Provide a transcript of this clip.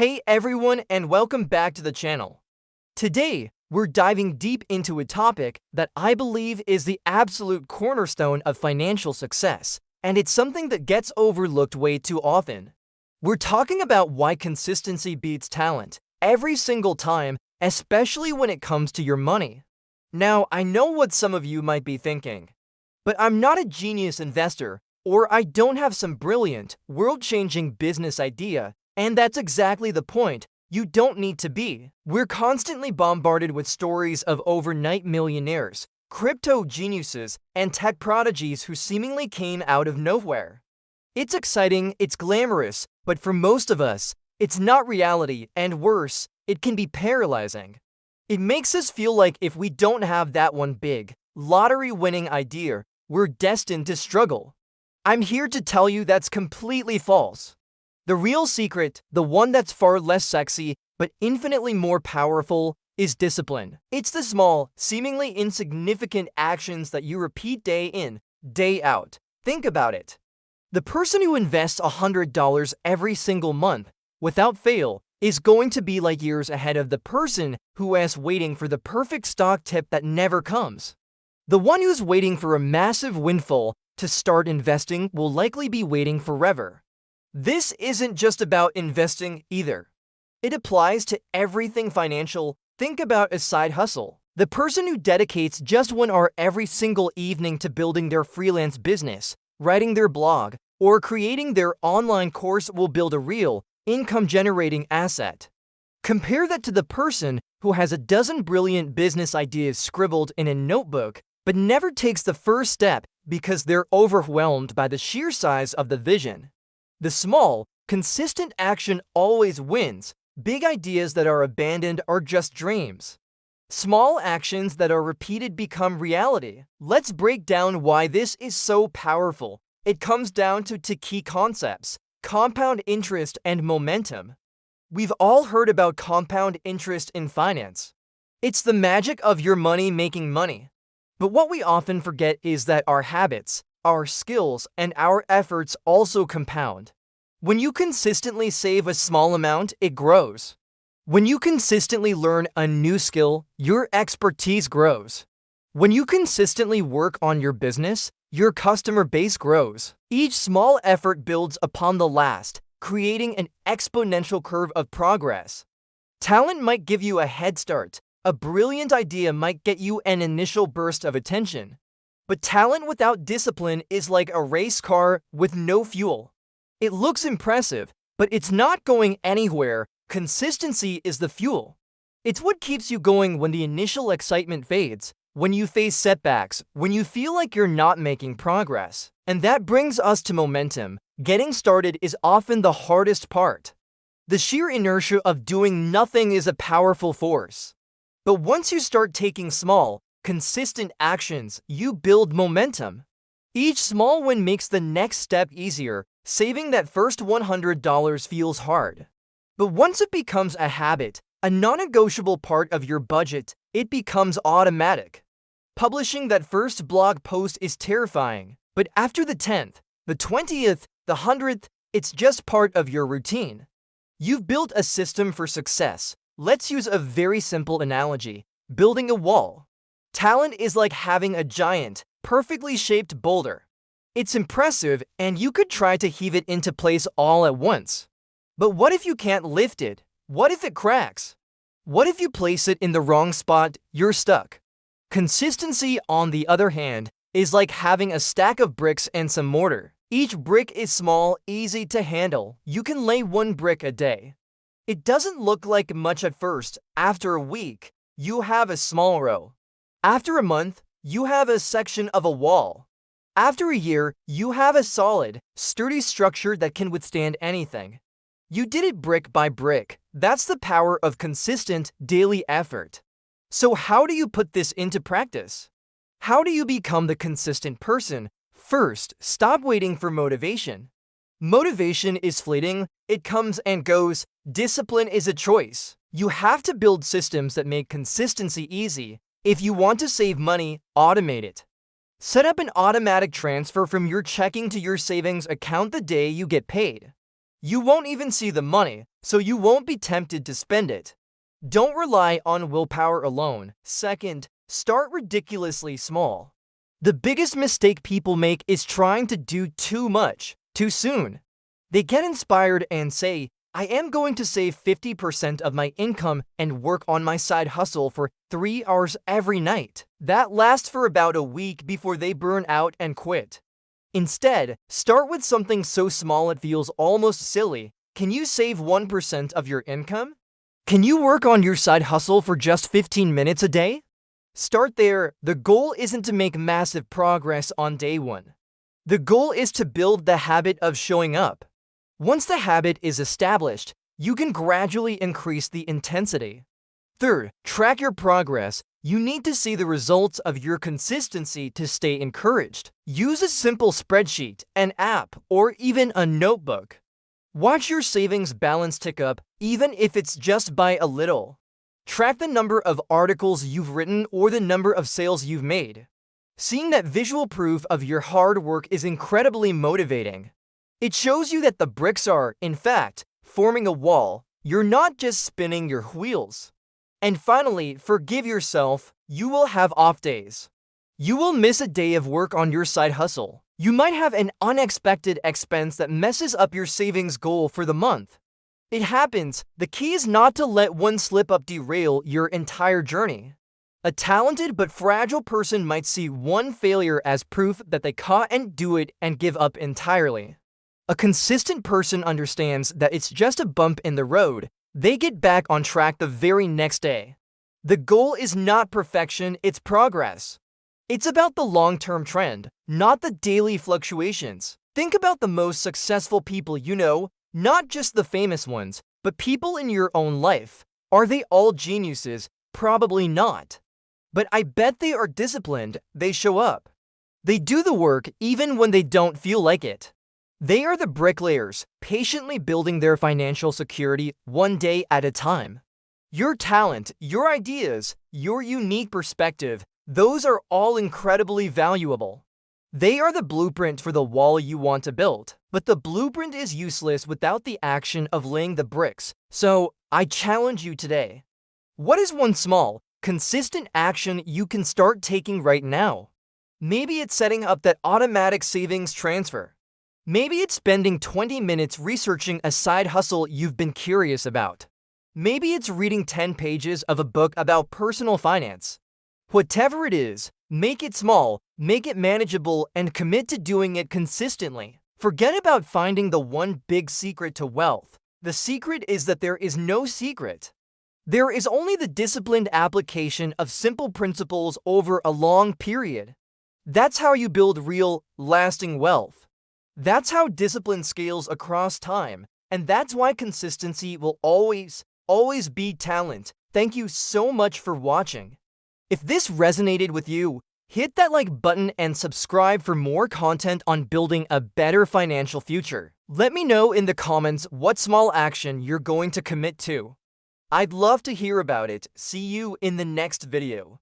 Hey everyone, and welcome back to the channel. Today, we're diving deep into a topic that I believe is the absolute cornerstone of financial success, and it's something that gets overlooked way too often. We're talking about why consistency beats talent every single time, especially when it comes to your money. Now, I know what some of you might be thinking, but I'm not a genius investor, or I don't have some brilliant, world-changing business idea. And that's exactly the point. You don't need to be. We're constantly bombarded with stories of overnight millionaires, crypto geniuses, and tech prodigies who seemingly came out of nowhere. It's exciting, it's glamorous, but for most of us, it's not reality, and worse, it can be paralyzing. It makes us feel like if we don't have that one big, lottery-winning idea, we're destined to struggle. I'm here to tell you that's completely false. The real secret, the one that's far less sexy, but infinitely more powerful, is discipline. It's the small, seemingly insignificant actions that you repeat day in, day out. Think about it. The person who invests $100 every single month, without fail, is going to be like years ahead of the person who is waiting for the perfect stock tip that never comes. The one who's waiting for a massive windfall to start investing will likely be waiting forever. This isn't just about investing either. It applies to everything financial. Think about a side hustle. The person who dedicates just 1 hour every single evening to building their freelance business, writing their blog, or creating their online course will build a real, income-generating asset. Compare that to the person who has a dozen brilliant business ideas scribbled in a notebook, but never takes the first step because they're overwhelmed by the sheer size of the vision. The small, consistent action always wins. Big ideas that are abandoned are just dreams. Small actions that are repeated become reality. Let's break down why this is so powerful. It comes down to two key concepts: compound interest and momentum. We've all heard about compound interest in finance. It's the magic of your money making money. But what we often forget is that our habits, our skills, and our efforts also compound. When you consistently save a small amount, it grows. When you consistently learn a new skill, your expertise grows. When you consistently work on your business, your customer base grows. Each small effort builds upon the last, creating an exponential curve of progress. Talent might give you a head start. A brilliant idea might get you an initial burst of attention. But talent without discipline is like a race car with no fuel. It looks impressive, but it's not going anywhere. Consistency is the fuel. It's what keeps you going when the initial excitement fades, when you face setbacks, when you feel like you're not making progress. And that brings us to momentum. Getting started is often the hardest part. The sheer inertia of doing nothing is a powerful force. But once you start taking small, consistent actions, you build momentum. Each small win makes the next step easier. Saving that first $100 feels hard. But once it becomes a habit, a non-negotiable part of your budget, it becomes automatic. Publishing that first blog post is terrifying, but after the 10th, the 20th, the 100th, it's just part of your routine. You've built a system for success. Let's use a very simple analogy: building a wall. Talent is like having a giant, perfectly shaped boulder. It's impressive, and you could try to heave it into place all at once. But what if you can't lift it? What if it cracks? What if you place it in the wrong spot? You're stuck. Consistency, on the other hand, is like having a stack of bricks and some mortar. Each brick is small, easy to handle. You can lay 1 brick a day. It doesn't look like much at first. After a week, you have a small row. After a month, you have a section of a wall. After a year, you have a solid, sturdy structure that can withstand anything. You did it brick by brick. That's the power of consistent, daily effort. So how do you put this into practice? How do you become the consistent person? First, stop waiting for motivation. Motivation is fleeting. It comes and goes. Discipline is a choice. You have to build systems that make consistency easy. If you want to save money, automate it. Set up an automatic transfer from your checking to your savings account the day you get paid. You won't even see the money, so you won't be tempted to spend it. Don't rely on willpower alone. Second, start ridiculously small. The biggest mistake people make is trying to do too much, too soon. They get inspired and say, I am going to save 50% of my income and work on my side hustle for 3 hours every night. That lasts for about a week before they burn out and quit. Instead, start with something so small it feels almost silly. Can you save 1% of your income? Can you work on your side hustle for just 15 minutes a day? Start there. The goal isn't to make massive progress on day one. The goal is to build the habit of showing up. Once the habit is established, you can gradually increase the intensity. Third, track your progress. You need to see the results of your consistency to stay encouraged. Use a simple spreadsheet, an app, or even a notebook. Watch your savings balance tick up, even if it's just by a little. Track the number of articles you've written or the number of sales you've made. Seeing that visual proof of your hard work is incredibly motivating. It shows you that the bricks are, in fact, forming a wall. You're not just spinning your wheels. And finally, forgive yourself. You will have off days. You will miss a day of work on your side hustle. You might have an unexpected expense that messes up your savings goal for the month. It happens. The key is not to let one slip-up derail your entire journey. A talented but fragile person might see one failure as proof that they can't do it and give up entirely. A consistent person understands that it's just a bump in the road. They get back on track the very next day. The goal is not perfection, it's progress. It's about the long-term trend, not the daily fluctuations. Think about the most successful people you know, not just the famous ones, but people in your own life. Are they all geniuses? Probably not. But I bet they are disciplined. They show up. They do the work even when they don't feel like it. They are the bricklayers, patiently building their financial security one day at a time. Your talent, your ideas, your unique perspective, those are all incredibly valuable. They are the blueprint for the wall you want to build. But the blueprint is useless without the action of laying the bricks. So, I challenge you today. What is one small, consistent action you can start taking right now? Maybe it's setting up that automatic savings transfer. Maybe it's spending 20 minutes researching a side hustle you've been curious about. Maybe it's reading 10 pages of a book about personal finance. Whatever it is, make it small, make it manageable, and commit to doing it consistently. Forget about finding the one big secret to wealth. The secret is that there is no secret. There is only the disciplined application of simple principles over a long period. That's how you build real, lasting wealth. That's how discipline scales across time, and that's why consistency will always be talent. Thank you so much for watching. If this resonated with you, hit that like button and subscribe for more content on building a better financial future. Let me know in the comments what small action you're going to commit to. I'd love to hear about it. See you in the next video.